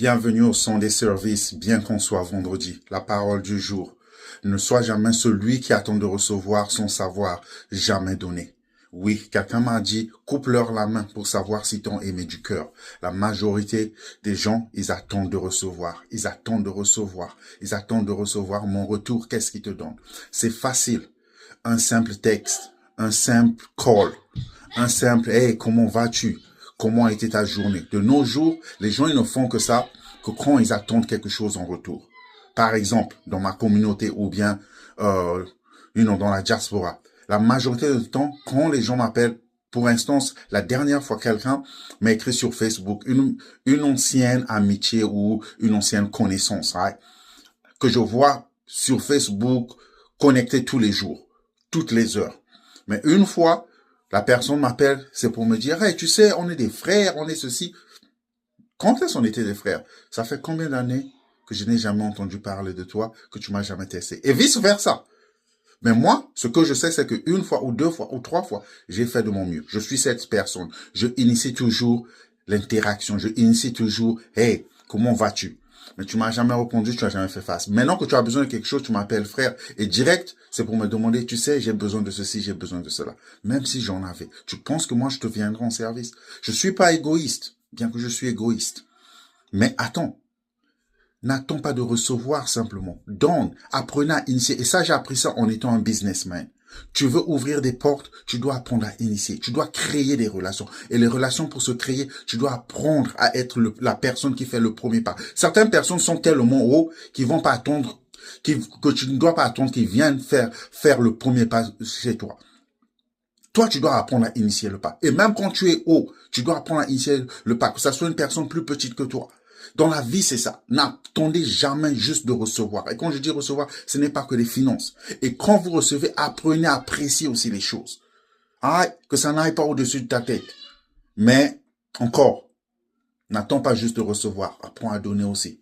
Bienvenue au son des services, bien qu'on soit vendredi. La parole du jour. Ne sois jamais celui qui attend de recevoir sans savoir jamais donner. Oui, quelqu'un m'a dit, coupe-leur la main pour savoir si t'ont aimé du cœur. La majorité des gens, ils attendent de recevoir. Ils attendent de recevoir. Ils attendent de recevoir mon retour. Qu'est-ce qu'ils te donnent? C'est facile. Un simple texte, un simple call, un simple, hey, comment vas-tu? Comment a été ta journée? De nos jours, les gens, ils ne font que ça, que quand ils attendent quelque chose en retour. Par exemple, dans ma communauté ou bien, dans la diaspora, la majorité du temps, quand les gens m'appellent, pour instance, la dernière fois quelqu'un m'a écrit sur Facebook, une ancienne amitié ou une ancienne connaissance, right, que je vois sur Facebook connecté tous les jours, toutes les heures. Mais une fois, la personne m'appelle, c'est pour me dire, hey, tu sais, on est des frères, on est ceci. Quand est-ce qu'on était des frères? Ça fait combien d'années que je n'ai jamais entendu parler de toi, que tu m'as jamais testé? Et vice versa. Mais moi, ce que je sais, c'est qu'une fois ou deux fois ou trois fois, j'ai fait de mon mieux. Je suis cette personne. Je initie toujours l'interaction. Je initie toujours, hey, comment vas-tu? Mais tu m'as jamais répondu, tu n'as jamais fait face. Maintenant que tu as besoin de quelque chose, tu m'appelles frère. Et direct, c'est pour me demander, tu sais, j'ai besoin de ceci, j'ai besoin de cela. Même si j'en avais. Tu penses que moi, je te viendrai en service? Je suis pas égoïste, bien que je suis égoïste. Mais attends. N'attends pas de recevoir simplement. Donne, apprenez à initier. Et ça, j'ai appris ça en étant un businessman. Tu veux ouvrir des portes, tu dois apprendre à initier. Tu dois créer des relations. Et les relations, pour se créer, tu dois apprendre à être la personne qui fait le premier pas. Certaines personnes sont tellement haut qu'ils vont pas attendre, que tu ne dois pas attendre qu'ils viennent faire le premier pas chez toi. Toi, tu dois apprendre à initier le pas. Et même quand tu es haut, tu dois apprendre à initier le pas. Que ça soit une personne plus petite que toi. Dans la vie, c'est ça. N'attendez jamais juste de recevoir. Et quand je dis recevoir, ce n'est pas que les finances. Et quand vous recevez, apprenez à apprécier aussi les choses. Que ça n'aille pas au-dessus de ta tête. Mais, encore, n'attends pas juste de recevoir. Apprends à donner aussi.